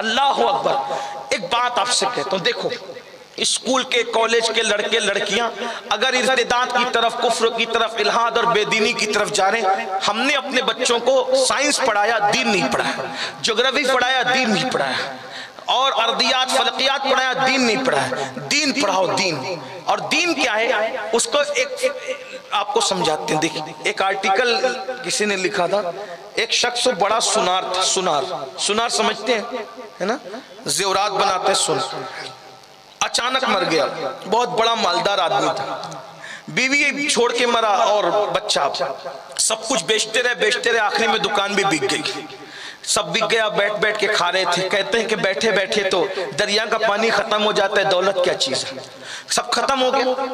اللہ اکبر۔ ایک بات آپ سے کہتا ہوں، دیکھو اسکول کے کالج کے لڑکے لڑکیاں اگر ارتداد کی طرف، کفر کی طرف، الہاد اور بے دینی کی طرف جا رہے ہیں، ہم نے اپنے بچوں کو سائنس پڑھایا، دین نہیں پڑھایا، جغرافی پڑھایا، دین نہیں پڑھایا، اور ارضیات فلکیات پڑھایا، دین نہیں پڑھایا۔ دین پڑھاؤ، دین۔ اور دین کیا ہے اس کو ایک آپ کو سمجھاتے ہیں۔ دیکھیں ایک آرٹیکل کسی نے لکھا تھا، ایک شخص بڑا سنار تھا، سنار سمجھتے ہیں ہے نا، زیورات بناتے ہیں سنار، اچانک مر گیا، بہت بڑا مالدار آدمی تھا، بیوی چھوڑ کے مرا اور بچہ، سب کچھ بیچتے رہے، آخری میں دکان بھی بک گئی، سب بک گیا، بیٹھ بیٹھ کے کھا رہے تھے۔ کہتے ہیں کہ بیٹھے بیٹھے تو دریا کا پانی ختم ہو جاتا ہے، دولت کیا چیز ہے، سب ختم ہو گیا۔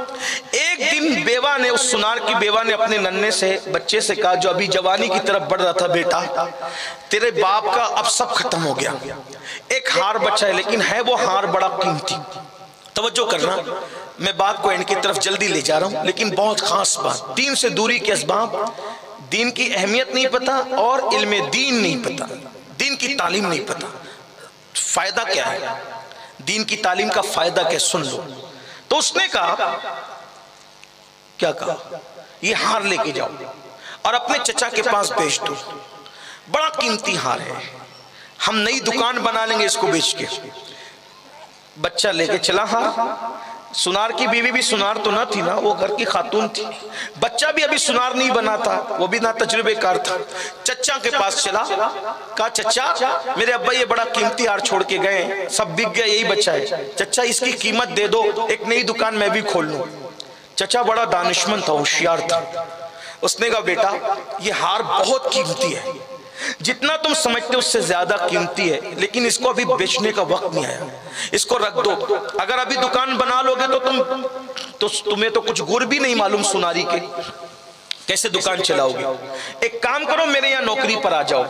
ایک دن بیوہ نے، اس سنار کی بیوہ نے اپنے ننھے سے بچے سے کہا جو ابھی جوانی کی طرف بڑھ رہا تھا، بیٹا تیرے باپ کا اب سب ختم ہو گیا، ایک ہار بچا ہے، لیکن ہے وہ ہار بڑا قیمتی۔ توجہ کرنا، میں بات کو اینڈ کی طرف جلدی لے جا رہا ہوں، لیکن بہت خاص بات، دین سے دوری کے اسباب، دین کی اہمیت نہیں پتا اور علم دین نہیں پتا، دین کی تعلیم نہیں پتا، فائدہ کیا ہے، دین کی تعلیم کا فائدہ کیا، سن لو۔ تو اس نے کہا، کیا کہا، یہ ہار لے کے جاؤ اور اپنے چچا کے پاس بیچ دو، بڑا قیمتی ہار ہے، ہم نئی دکان بنا لیں گے اس کو بیچ کے۔ بچہ لے کے چلا ہار، سنار کی بیوی بھی سنار تو نہ تھی نا، وہ گھر کی خاتون تھی، بچہ بھی ابھی سنار نہیں بنا تھا، وہ بھی نہ تجربے کار تھا، چچا کے پاس چلا، کہا چچا میرے ابا یہ بڑا قیمتی ہار چھوڑ کے گئے، سب بک گیا، یہی بچہ ہے، چچا اس کی قیمت دے دو، ایک نئی دکان میں بھی کھول لوں۔ چچا بڑا دانشمند تھا، ہوشیار تھا، اس نے کہا بیٹا یہ ہار بہت قیمتی ہے، جتنا تم سمجھتے اس سے زیادہ قیمتی ہے، لیکن اس کو ابھی بیچنے کا وقت نہیں آیا، اس کو رکھ دو، اگر ابھی دکان بنا لو گے تو تمہیں تو کچھ گر بھی نہیں معلوم سناری کے، کیسے دکان چلاؤ گے، ایک کام کرو میرے یہاں نوکری پر آ جاؤ،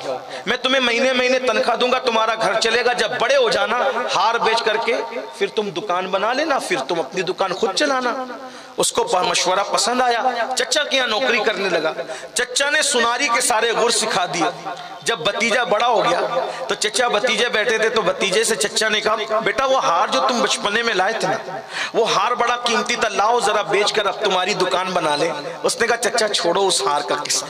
میں تمہیں مہینے مہینے تنخواہ دوں گا، تمہارا گھر چلے گا، جب بڑے ہو جانا ہار بیچ کر کے پھر تم دکان بنا لینا، پھر تم اپنی دکان خود چلانا۔ اس کو مشورہ پسند آیا، چچا کے یہاں نوکری کرنے لگا، چچا نے سناری کے سارے گر سکھا دیے۔ جب بھتیجا بڑا ہو گیا تو چچا بھتیجے بیٹھے تھے، تو بھتیجے سے چچا نے کہا بیٹا وہ ہار جو تم بچپنے میں لائے تھے نا، وہ ہار بڑا قیمتی تھا، لاؤ ذرا بیچ کر اب تمہاری دکان بنا لے۔ اس نے کہا چچا چھوڑو اس ہار کا قصہ،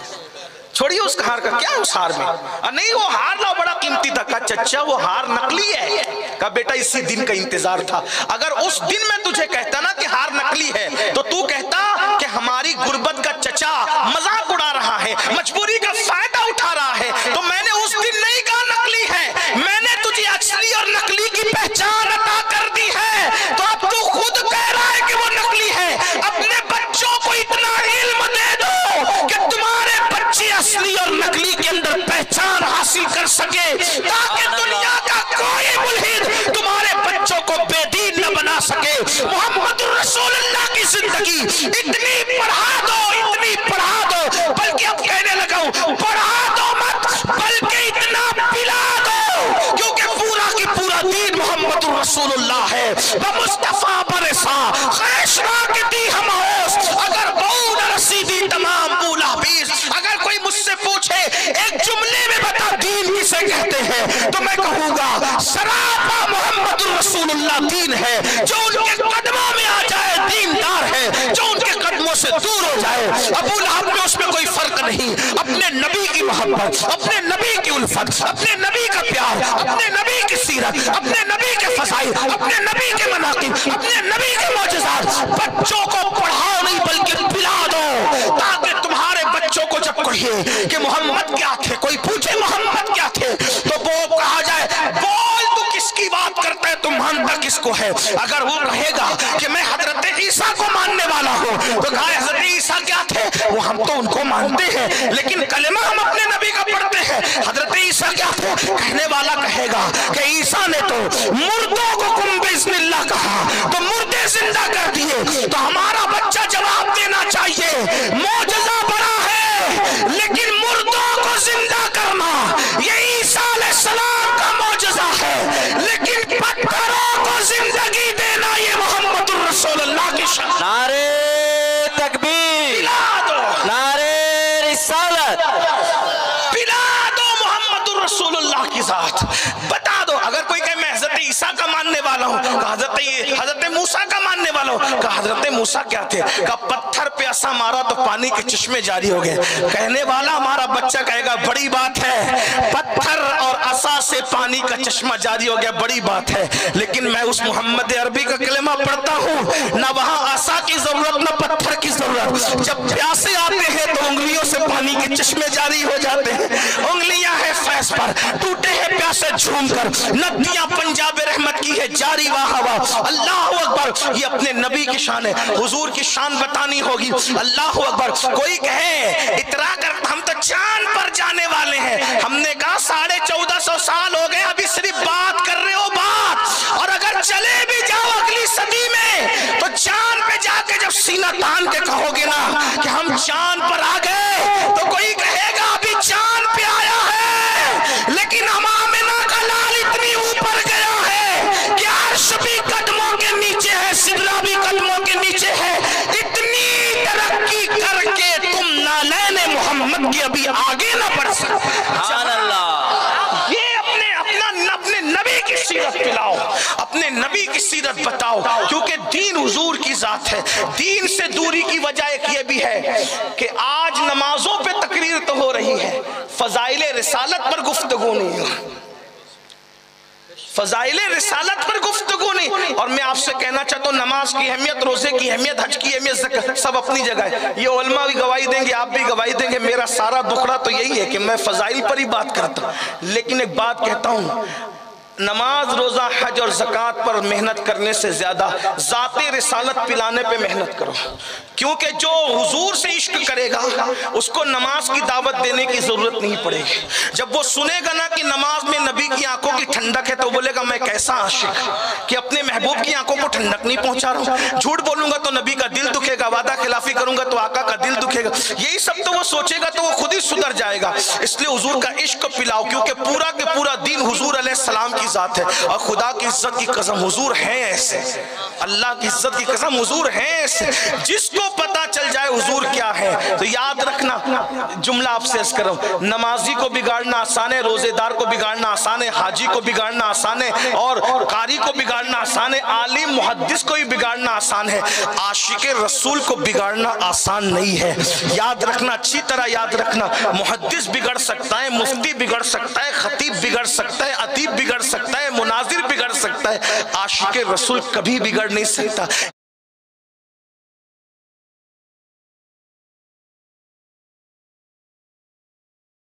چھوڑیے اس ہار کا، کیا اس ہار میں، نہیں وہ ہار لاؤ بڑا قیمتی تھا۔ کہا چچا وہ ہار نقلی ہے۔ کہا بیٹا اسی دن کا انتظار تھا، اگر اس دن میں تجھے کہتا نا کہ ہار نقلی ہے تو تو کہتا کہ ہماری غربت کا چچا مذاق اڑا رہا ہے، مجبوری کا فائدہ اٹھا رہا ہے، تو میں نے اس دن نہیں کہا نقلی ہے، میں نے تجھے اصلی اور نقلی کی پہچان عطا کر دی ہے، تو اب تو خود کہہ رہا ہے کہ وہ نقلی ہے۔ اپنے بچوں کو اتنا علم دے دو کہ تمہارے بچے اصلی اور نقلی کے اندر پہچان حاصل کر سکے، تاکہ دنیا کا کوئی ملحد تمہارے بچوں کو بے دین نہ بنا سکے۔ محمد رسول اللہ کی زندگی اتنی پڑھا دو، بلکہ اب کہنے لگا ہوں پڑھا دو مت، بلکہ اتنا پلا دو، کیونکہ پورا کی پورا دین محمد رسول اللہ ہے۔ بمصطفیٰ برسا خیشنا کے دی ہم ہوس، اگر بہو نہ رسیدی تمام اولا بیس۔ اگر کوئی مجھ سے پوچھے ایک جملے میں بتا دین کسے کہتے ہیں، تو میں کہوں گا سراپا محمد رسول اللہ دین ہے، جو ان کے قدموں میں آ جائے دیندار ہے، جو ان کے قدموں سے دور ہو جائے۔ ابو لہب میں اس میں کوئی فرق نہیں، اپنے نبی کی محبت، اپنے نبی کی الفت، اپنے نبی کا پیار، اپنے نبی کی سیرت، اپنے نبی کے فضائل، اپنے نبی کے مناقب، اپنے نبی کے معجزات بچوں کو پڑھاؤ نہیں بلکہ پلا دو، تاکہ تمہارے بچوں کو جب کہیے کہ محمد کیا تھے، کوئی پوچھے محمد کیا تھے، تو وہ کہا جائے بول تو کس کی بات کرتا ہے، تم مانتا کس کو ہے۔ اگر وہ کہے گا کہ میں حضرت عیسیٰ کو ماننے والا ہوں، تو کہا حضرت عیسیٰ کیا تھے، وہ ہم تو ان کو مانتے ہیں، لیکن کلمہ ہم اپنے نبی کا پڑھتے ہیں۔ حضرت عیسیٰ کیا تھے، کہنے والا کہے گا کہ عیسیٰ نے تو مردوں کو قم بإذن اللہ کہا، تو مردے زندہ کر دیے۔ تو ہمارا بچہ جواب دینا چاہیے معجزہ بڑا ہے، لیکن مردوں کو زندہ کرنا یہ عیسیٰ علیہ السلام کا معجزہ ہے، لیکن پتھروں کو زندگی دینا یہ محمد الرسول اللہ کی شان۔ نعرہ تکبیر، نعرہ رسالت، پلا دو محمد الرسول اللہ کی ذات، بتا دو۔ اگر کوئی والا ہوں. کہا حضرت موسیٰ کا ماننے والا ہوں. کہا حضرت موسیٰ کیا تھے؟ کہا پتھر پہ عصا مارا تو پانی کے چشمے جاری ہو گئے. کہنے والا ہمارا بچہ کہے گا بڑی بات ہے، پتھر اور عصا سے پانی کا چشمہ جاری ہو گیا، بڑی بات ہے. لیکن میں اس محمد عربی کا کلمہ پڑھتا ہوں، نہ وہاں عصا کی ضرورت نہ پتھر کی ضرورت. جب پیاسے آتے ہیں تو انگلیوں سے پانی کے چشمے جاری ہو جاتے ہیں. انگلیاں ہیں فیض پر، ٹوٹے ہیں پیاسے جھوم کر. ندیاں پنجاب رحمت کی ہے جاری واہ واہ. اللہ اکبر. یہ اپنے نبی کی شان ہے، حضور کی شان بتانی ہوگی. اللہ اکبر. کوئی کہے اترا کر ہم تو چاند پر جانے والے ہیں. ہم نے کہا 1450 سال ہو گئے، ابھی صرف بات کر رہے ہو بات، اور اگر چلے بھی جاؤ اگلی صدی میں تو چاند پہ جا کے جب سینہ تان کے کہو گے نا کہ ہم چاند پر آ گئے تو کوئی کہے گا ابھی چاند پہ آیا ہے، لیکن آمنہ کا لال اتنی اوپر گیا ہے کہ عرش بھی قدموں کے نیچے ہے، سدرہ بھی قدموں کے نیچے ہے. اتنی ترقی کر کے تم نالین محمد کی ابھی آگے نہ بڑھ سکتے. سبحان اللہ. یہ اپنے نبی کی سیرت پلاؤ، اپنے نبی کی سیرت بتاؤ، کیونکہ دین حضور کی ذات ہے. دین سے دوری کی وجہ ایک یہ بھی ہے کہ آج نمازوں پہ تقریر تو ہو رہی ہے، فضائل رسالت پر گفتگو نہیں ہے. فضائل رسالت پر گفتگو نہیں. اور میں آپ سے کہنا چاہتا ہوں نماز کی اہمیت، روزے کی اہمیت، حج کی اہمیت، زکات سب اپنی جگہ ہے. یہ علماء بھی گواہی دیں گے، آپ بھی گواہی دیں گے. میرا سارا دکھڑا تو یہی ہے کہ میں فضائل پر ہی بات کرتا ہوں. لیکن ایک بات کہتا ہوں، نماز، روزہ، حج اور زکات پر محنت کرنے سے زیادہ ذات رسالت پلانے پہ محنت کرو. کیونکہ جو حضور سے عشق کرے گا اس کو نماز کی دعوت دینے کی ضرورت نہیں پڑے گی. جب وہ سنے گا نا کہ نماز میں نبی کی آنکھوں کی ٹھنڈک ہے تو بولے گا میں کیسا عاشق کہ اپنے محبوب کی آنکھوں کو ٹھنڈک نہیں پہنچا رہا ہوں. جھوٹ بولوں گا تو نبی کا دل دکھے گا، وعدہ خلافی کروں گا تو آقا کا دل دکھے گا. یہی سب تو وہ سوچے گا تو وہ خود ہی سدھر جائے گا. اس لیے حضور کا عشق پلاؤ، کیونکہ پورا کے پورا دین حضور علیہ السلام کی ذات ہے. اور خدا کی عزت کی قسم حضور ہیں ایسے، اللہ کی عزت کی قسم حضور ہیں ایسے. جس کو پتا چل جائے حضور کیا ہے تو یاد رکھنا جملہ آپ سے عرض کروں، نمازی کو بگاڑنا آسان ہے، روزے دار کو بگاڑنا آسان ہے، حاجی کو بگاڑنا آسان ہے، اور قاری کو بگاڑنا آسان ہے، عالم محدث کو بھی بگاڑنا آسان ہے. عاشق رسول کو بگاڑنا آسان نہیں ہے. یاد رکھنا، اچھی طرح یاد رکھنا. محدث بگڑ سکتا ہے، مفتی بگڑ سکتا ہے، خطیب بگڑ سکتا ہے، ادیب بگڑ سکتا ہے، مناظر بگڑ سکتا ہے، عاشق رسول کبھی بگڑ نہیں سکتا.